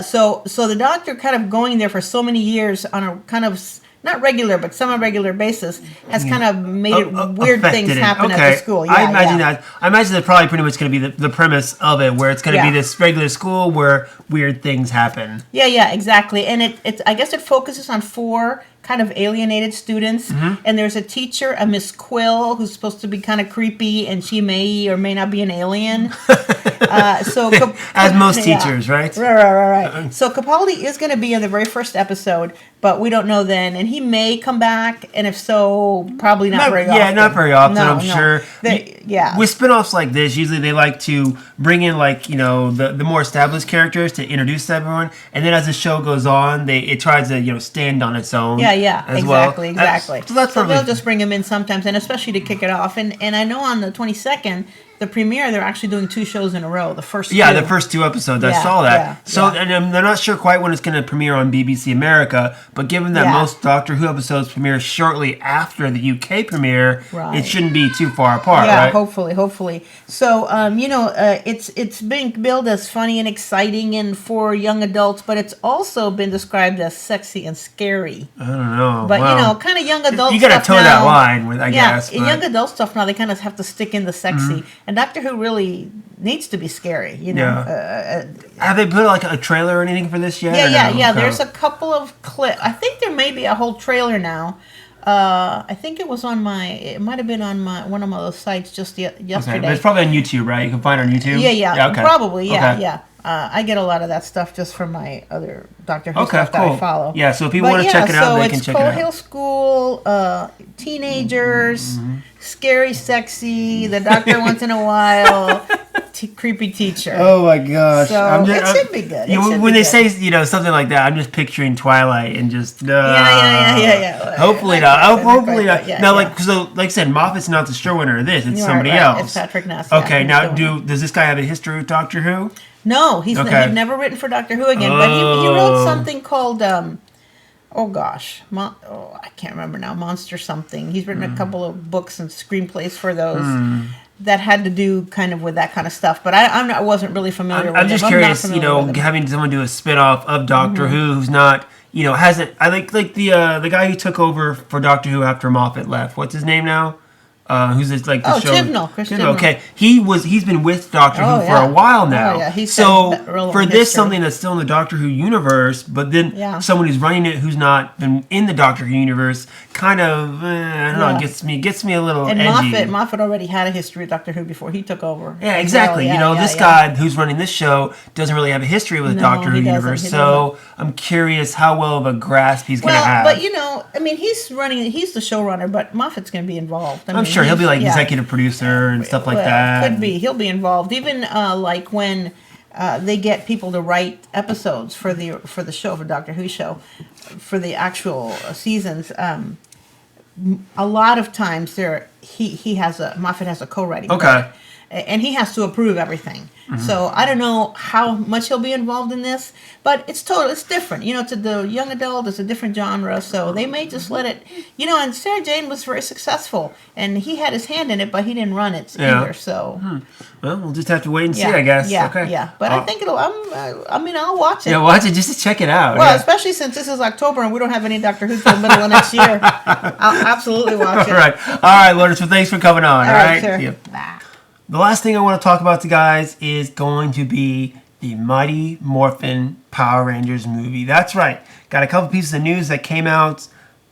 So the Doctor kind of going there for so many years on a kind of... not regular, but some irregular basis, has kind of made weird things happen at the school. Yeah, I imagine that. I imagine that's probably pretty much going to be the premise of it, where it's going to be this regular school where weird things happen. Yeah, exactly. And I guess it focuses on 4 kind of alienated students, and there's a teacher, a Miss Quill, who's supposed to be kind of creepy, and she may or may not be an alien. As most teachers, right? Right. So Capaldi is going to be in the very first episode, but we don't know then, and he may come back, and if so, probably not very often. Yeah, not very often, I'm sure. Yeah. With spin-offs like this, usually they like to bring in, like, the more established characters to introduce everyone, and then as the show goes on, it tries to, stand on its own. Yeah, exactly. So they'll just bring him in sometimes, and especially to kick it off. And I know on the 22nd, the premiere, they're actually doing 2 shows in a row. The first 2. The first 2 episodes. I saw that. And they're not sure quite when it's going to premiere on BBC America, but given that most Doctor Who episodes premiere shortly after the UK premiere, it shouldn't be too far apart, right? Hopefully. So, it's being billed as funny and exciting and for young adults, but it's also been described as sexy and scary. I don't know. But, kind of young adult stuff. You got to toe that line, I guess. Yeah, young adult stuff now, they kind of have to stick in the sexy. And Doctor Who really needs to be scary, Have they put like a trailer or anything for this yet? Yeah. There's a couple of clips. I think there may be a whole trailer now. I think it was it might have been on one of my other sites just yesterday. Okay, but it's probably on YouTube, right? You can find it on YouTube? Yeah, probably, yeah. I get a lot of that stuff just from my other Doctor Who stuff that I follow. Yeah, so if people want to check it out, they can check it out. So it's Coal Hill School, teenagers, scary, sexy, the Doctor once in a while, creepy teacher. Oh my gosh! So it should be good. When they say something like that, I'm just picturing Twilight and just yeah. Hopefully not. Hopefully not. Now, like I said, Moffat's not the showrunner of this; it's somebody else. It's Patrick Ness. Okay, now does this guy have a history with Doctor Who? No, he's never written for Doctor Who again. But he wrote something called I can't remember now. Monster something. He's written a couple of books and screenplays for those that had to do kind of with that kind of stuff. But I wasn't really familiar with him. I'm just curious, having someone do a spin-off of Doctor Who who's not, hasn't. I like the guy who took over for Doctor Who after Moffat left. What's his name now? Who's this, like the show? Chris Chibnall. Okay, he's been with Doctor Who for a while now. He's so for this something that's still in the Doctor Who universe, but then someone who's running it who's not been in the Doctor Who universe, kind of I don't know, gets me a little edgy. Moffat already had a history with Doctor Who before he took over. Yeah, exactly. This guy who's running this show doesn't really have a history with the Doctor Who universe, so I'm curious how well of a grasp he's going to have. But he's the showrunner, but Moffat's going to be involved. I'm sure he'll be like executive producer and stuff like that. Could be. He'll be involved. Even like when they get people to write episodes for the show, for Doctor Who show, for the actual seasons. A lot of times Moffat has a co-writing credit, and he has to approve everything. So I don't know how much he'll be involved in this, but it's different. To the young adult, it's a different genre, so they may just let it. And Sarah Jane was very successful, and he had his hand in it, but he didn't run it either. So, well, we'll just have to wait and see, I guess. Yeah, okay. yeah. But I think I'll watch it. Yeah, watch it just to check it out. Well, especially since this is October and we don't have any Doctor Who till the middle of next year. I'll absolutely watch it. All right, Lourdes. Well, thanks for coming on. All right. Sure. Yeah. The last thing I want to talk about, guys, is going to be the Mighty Morphin Power Rangers movie. That's right. Got a couple pieces of news that came out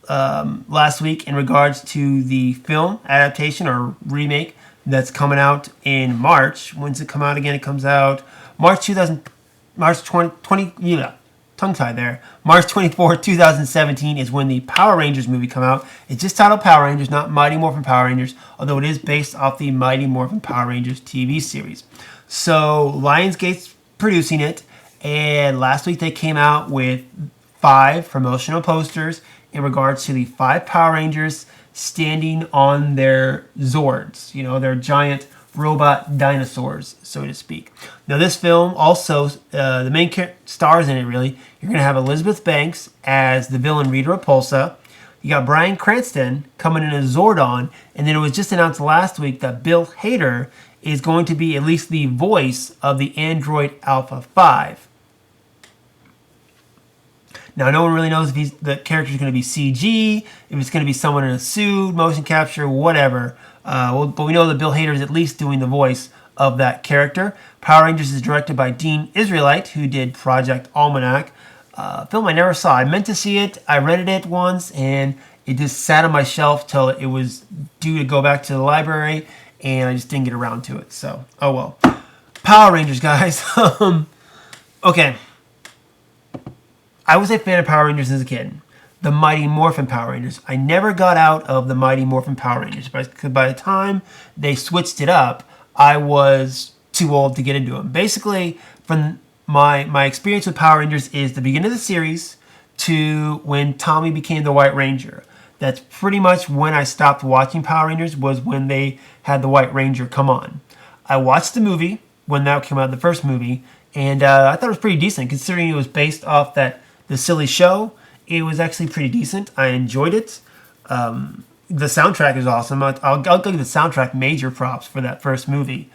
last week in regards to the film adaptation or remake that's coming out in March. When's it come out again? It comes out March 2020. Yeah, tongue tied there. March 24th, 2017 is when the Power Rangers movie come out. It's just titled Power Rangers, not Mighty Morphin Power Rangers, although it is based off the Mighty Morphin Power Rangers TV series. So Lionsgate's producing it, and last week they came out with 5 promotional posters in regards to the 5 Power Rangers standing on their Zords, their giant robot dinosaurs, so to speak. Now, this film also, the main stars in it, really, you're going to have Elizabeth Banks as the villain Rita Repulsa. You got Bryan Cranston coming in as Zordon, and then it was just announced last week that Bill Hader is going to be at least the voice of the android Alpha 5. Now, no one really knows if the character is going to be CG, if it's going to be someone in a suit, motion capture, whatever. But we know that Bill Hader is at least doing the voice of that character. Power Rangers is directed by Dean Israelite, who did Project Almanac. Film I never saw. I meant to see it. I rented it once, and it just sat on my shelf till it was due to go back to the library, and I just didn't get around to it. So, oh well. Power Rangers, guys. Okay. I was a fan of Power Rangers as a kid. The Mighty Morphin Power Rangers. I never got out of the Mighty Morphin Power Rangers. Because by the time they switched it up, I was too old to get into them. Basically, from my experience with Power Rangers is the beginning of the series to when Tommy became the White Ranger. That's pretty much when I stopped watching Power Rangers, was when they had the White Ranger come on. I watched the movie when that came out, the first movie, and I thought it was pretty decent considering it was based off the silly show. It was actually pretty decent. I enjoyed it. The soundtrack is awesome. I'll give the soundtrack major props for that first movie.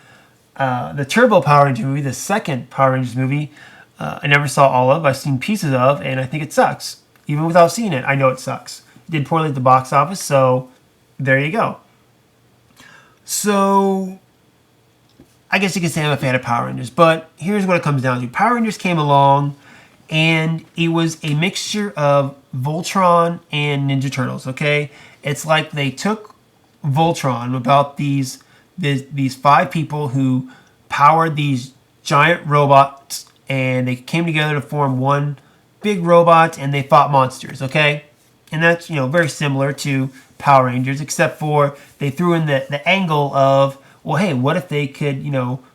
The Turbo Power Rangers movie, the second Power Rangers movie, I never saw all of. I've seen pieces of, and I think it sucks. Even without seeing it, I know it sucks. It did poorly at the box office, so there you go. So, I guess you could say I'm a fan of Power Rangers, but here's what it comes down to. Power Rangers came along, and it was a mixture of Voltron and Ninja Turtles, okay? It's like they took Voltron, about these 5 people who powered these giant robots, and they came together to form one big robot, and they fought monsters, okay? And that's, very similar to Power Rangers, except for they threw in the angle of, well, hey, what if they could,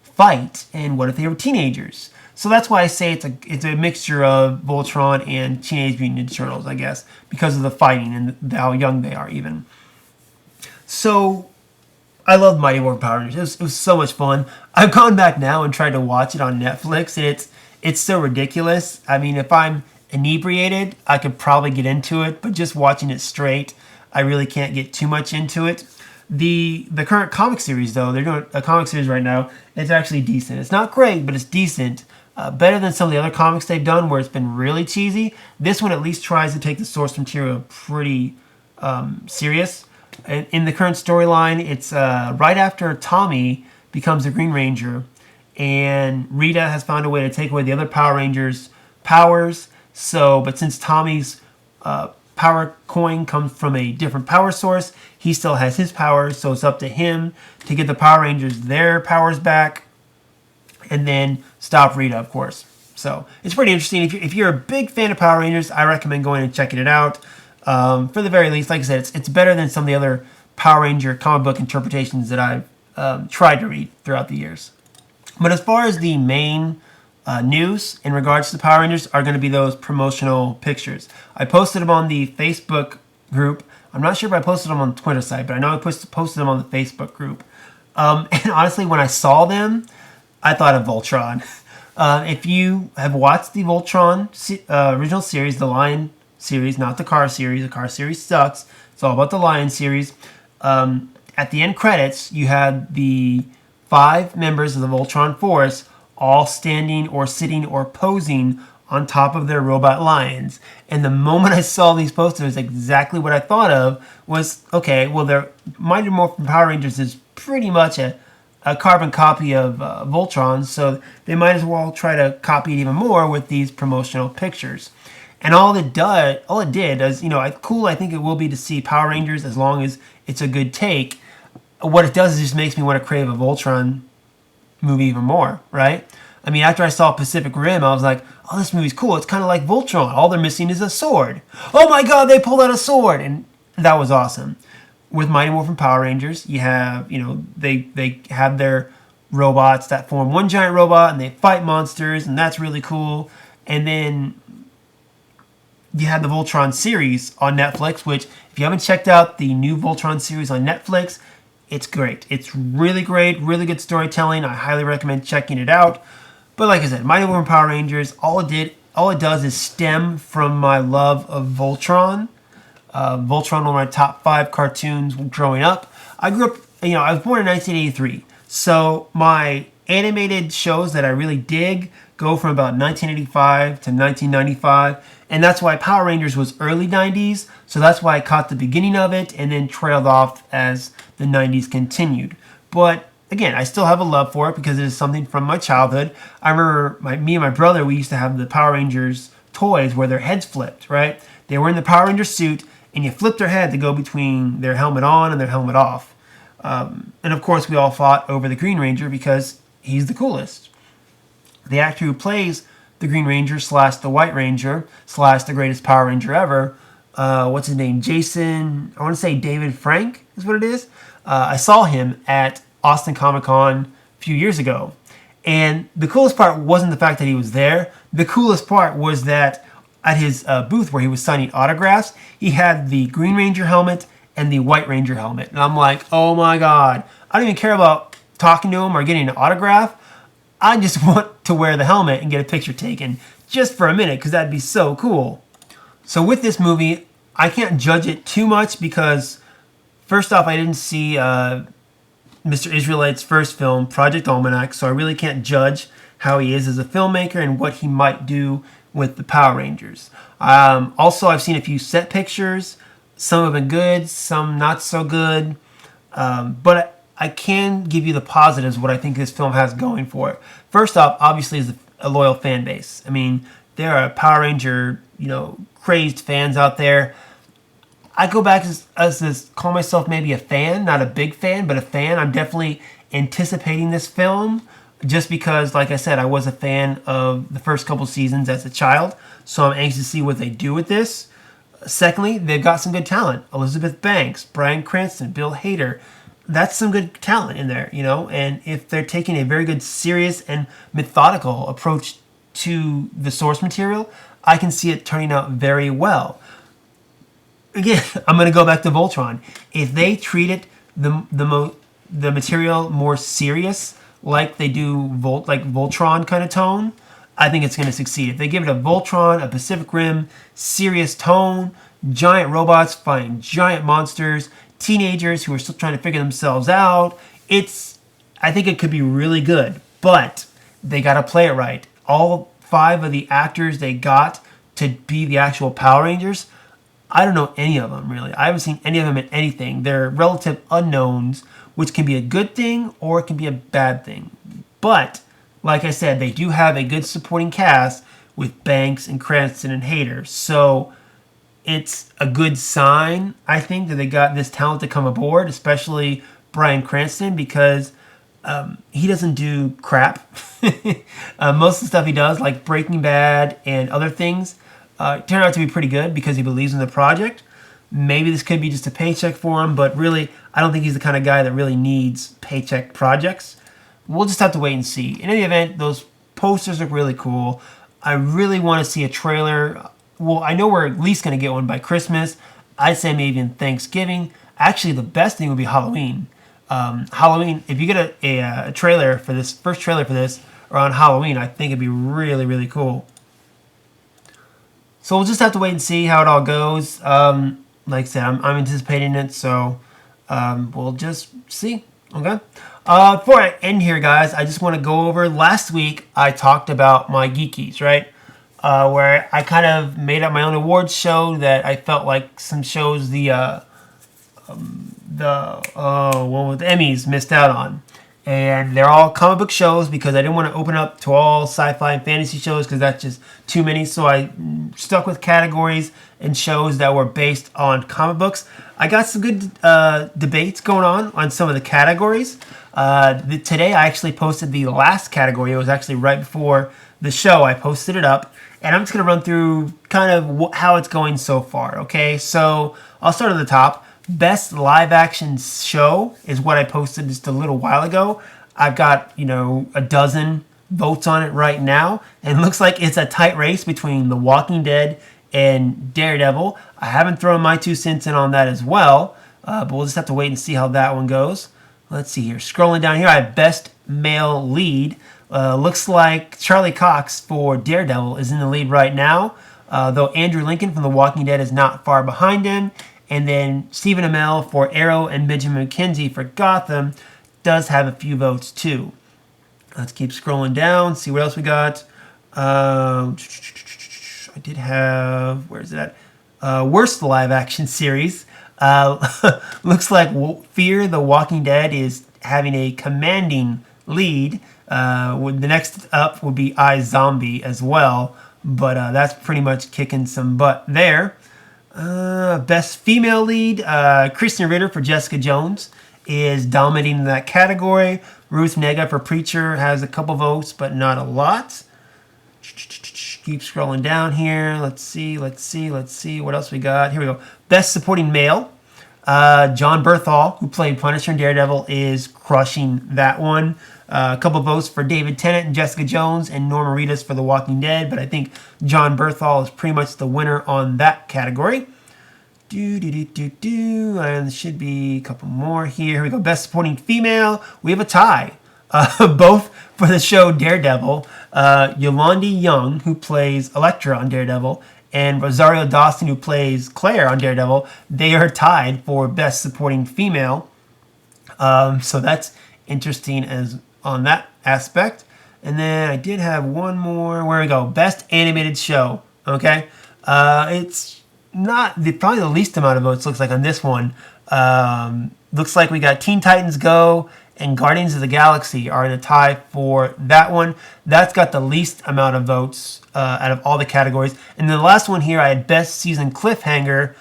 fight, and what if they were teenagers? So that's why I say it's a mixture of Voltron and Teenage Mutant Ninja Turtles, I guess, because of the fighting and how young they are even. So I love Mighty Morphin Power Rangers. It was so much fun. I've gone back now and tried to watch it on Netflix, and it's so ridiculous. I mean, if I'm inebriated, I could probably get into it, but just watching it straight, I really can't get too much into it. The current comic series, though, they're doing a comic series right now. It's actually decent. It's not great, but it's decent. Better than some of the other comics they've done where it's been really cheesy. This one at least tries to take the source material pretty serious. In the current storyline, it's right after Tommy becomes the Green Ranger, and Rita has found a way to take away the other Power Rangers' powers. But since Tommy's power coin comes from a different power source, he still has his powers, so it's up to him to get the Power Rangers their powers back, and then stop Rita, of course. So it's pretty interesting. If you're a big fan of Power Rangers, I recommend going and checking it out. For the very least, like I said, it's better than some of the other Power Ranger comic book interpretations that I've tried to read throughout the years. But as far as the main news in regards to the Power Rangers are going to be those promotional pictures. I posted them on the Facebook group. I'm not sure if I posted them on the Twitter site, but I know I posted them on the Facebook group. And honestly, when I saw them, I thought of Voltron. If you have watched the Voltron original series, the Lion series, not the Car series. The Car series sucks. It's all about the Lion series. At the end credits, you had the 5 members of the Voltron Force all standing or sitting or posing on top of their robot lions. And the moment I saw these posters, exactly what I thought of was, okay, well, their Mighty Morphin Power Rangers is pretty much a carbon copy of Voltron, so they might as well try to copy it even more with these promotional pictures. And all it did is, cool I think it will be to see Power Rangers as long as it's a good take. What it does is just makes me want to crave a Voltron movie even more, right? I mean, after I saw Pacific Rim, I was like, oh, this movie's cool. It's kind of like Voltron. All they're missing is a sword. Oh my god, they pulled out a sword! And that was awesome. With Mighty Morphin Power Rangers, you have, they have their robots that form one giant robot, and they fight monsters, and that's really cool. And then you had the Voltron series on Netflix, which, if you haven't checked out the new Voltron series on Netflix, it's great. It's really great, really good storytelling. I highly recommend checking it out. But like I said, Mighty Morphin Power Rangers, all it does is stem from my love of Voltron. Voltron, one of my top 5 cartoons growing up. I grew up, I was born in 1983. So my animated shows that I really dig go from about 1985 to 1995. And that's why Power Rangers was early 90s. So that's why I caught the beginning of it and then trailed off as the 90s continued. But again, I still have a love for it because it is something from my childhood. I remember me and my brother, we used to have the Power Rangers toys where their heads flipped, right? They were in the Power Ranger suit, and you flipped their head to go between their helmet on and their helmet off. And of course, we all fought over the Green Ranger because he's the coolest. The actor who plays the Green Ranger / the White Ranger / the greatest Power Ranger ever, what's his name? Jason, I want to say David Frank is what it is. I saw him at Austin Comic-Con a few years ago. And the coolest part wasn't the fact that he was there. The coolest part was that at his booth where he was signing autographs, he had the Green Ranger helmet and the White Ranger helmet. And I'm like, oh my god. I don't even care about talking to him or getting an autograph. I just want to wear the helmet and get a picture taken just for a minute because that'd be so cool. So with this movie, I can't judge it too much because first off, I didn't see Mr. Israelite's first film, Project Almanac, so I really can't judge how he is as a filmmaker and what he might do with the Power Rangers. Also, I've seen a few set pictures. Some have been good, some not so good. But I can give you the positives, what I think this film has going for it. First off, obviously, is a loyal fan base. I mean, there are Power Ranger, crazed fans out there. I go back as call myself maybe a fan, not a big fan, but a fan. I'm definitely anticipating this film just because, like I said, I was a fan of the first couple seasons as a child, so I'm anxious to see what they do with this. Secondly, they've got some good talent. Elizabeth Banks, Bryan Cranston, Bill Hader. That's some good talent in there, and if they're taking a very good, serious, and methodical approach to the source material, I can see it turning out very well. Again, I'm going to go back to Voltron. If they treated the material more serious, like they do Voltron kind of tone, I think it's going to succeed. If they give it a Voltron, a Pacific Rim, serious tone, giant robots fighting giant monsters, teenagers who are still trying to figure themselves out, I think it could be really good. But they got to play it right. All 5 of the actors they got to be the actual Power Rangers, I don't know any of them, really. I haven't seen any of them in anything. They're relative unknowns, which can be a good thing or it can be a bad thing. But, like I said, they do have a good supporting cast with Banks and Cranston and Hader. So, it's a good sign, I think, that they got this talent to come aboard, especially Bryan Cranston, because he doesn't do crap. Most of the stuff he does, like Breaking Bad and other things, turn out to be pretty good because he believes in the project. Maybe this could be just a paycheck for him, but really, I don't think he's the kind of guy that really needs paycheck projects. We'll just have to wait and see. In any event, those posters look really cool. I really want to see a trailer. Well, I know we're at least going to get one by Christmas. I'd say maybe in Thanksgiving. Actually, the best thing would be Halloween. Halloween, if you get a trailer for this, first trailer for this, around Halloween, I think it'd be really, really cool. So we'll just have to wait and see how it all goes. Like I said, I'm anticipating it, so we'll just see. Okay. Before I end here, guys, I just want to go over. Last week, I talked about my geekies, right? Where I kind of made up my own awards show that I felt like some shows the Emmys missed out on. And they're all comic book shows because I didn't want to open up to all sci-fi and fantasy shows because that's just too many. So I stuck with categories and shows that were based on comic books. I got some good debates going on some of the categories. Today I actually posted the last category. It was actually right before the show. I posted it up. And I'm just going to run through kind of how it's going so far. Okay, so I'll start at the top. Best live action show is what I posted just a little while ago. I've got, a dozen votes on it right now. And it looks like it's a tight race between The Walking Dead and Daredevil. I haven't thrown my 2 cents in on that as well. But we'll just have to wait and see how that one goes. Let's see here. Scrolling down here, I have Best Male Lead. Looks like Charlie Cox for Daredevil is in the lead right now. Though Andrew Lincoln from The Walking Dead is not far behind him. And then Stephen Amell for Arrow and Benjamin McKenzie for Gotham does have a few votes too. Let's keep scrolling down, see what else we got. I did have, where's it at? Worst live action series. Looks like Fear the Walking Dead is having a commanding lead. The next up would be iZombie as well. But that's pretty much kicking some butt there. Best female lead, Kristen Ritter for Jessica Jones is dominating that category. Ruth Negga for Preacher has a couple votes, but not a lot. Keep scrolling down here. Let's see. What else we got? Here we go. Best supporting male. John Berthal, who played Punisher in Daredevil, is crushing that one. A couple votes for David Tennant and Jessica Jones and Norma Reedus for The Walking Dead, but I think John Berthal is pretty much the winner on that category. And there should be a couple more here. Here we go. Best supporting female. We have a tie. Both for the show Daredevil. Yolandi Young, who plays Elektra on Daredevil, and Rosario Dawson, who plays Claire on Daredevil, they are tied for Best Supporting Female. So that's interesting as on that aspect. And then I did have one more. Where we go? Best Animated Show. Okay. It's not probably the least amount of votes, looks like, on this one. Looks like we got Teen Titans Go and Guardians of the Galaxy are in a tie for that one. That's got the least amount of votes out of all the categories. And then the last one here, I had Best Season Cliffhanger.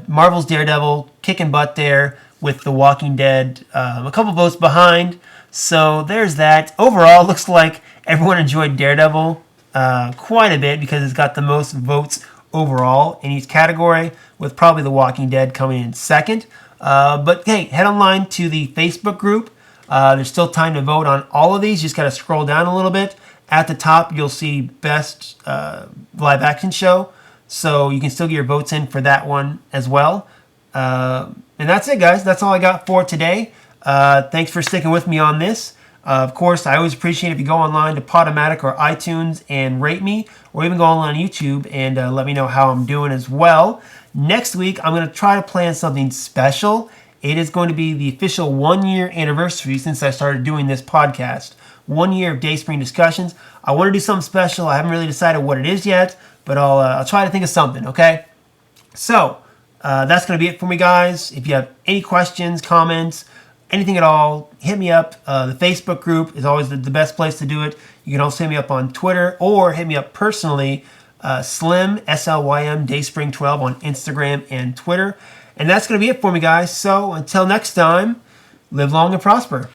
Marvel's Daredevil kicking butt there with The Walking Dead. A couple votes behind. So there's that. Overall, looks like everyone enjoyed Daredevil quite a bit because it's got the most votes overall in each category, with probably The Walking Dead coming in second. But hey, head online to the Facebook group. There's still time to vote on all of these. You just got to scroll down a little bit. At the top, you'll see Best Live Action Show. So you can still get your votes in for that one as well. And that's it, guys. That's all I got for today. Thanks for sticking with me on this. Of course, I always appreciate if you go online to Podomatic or iTunes and rate me, or even go online on YouTube and let me know how I'm doing as well. Next week, I'm going to try to plan something special. It is going to be the official 1-year anniversary since I started doing this podcast. 1 year of Dayspring discussions. I want to do something special. I haven't really decided what it is yet, but I'll try to think of something, okay? So, that's going to be it for me, guys. If you have any questions, comments, anything at all, hit me up. The Facebook group is always the best place to do it. You can also hit me up on Twitter or hit me up personally, Slim, SLYM, Dayspring12 on Instagram and Twitter. And that's going to be it for me, guys. So until next time, live long and prosper.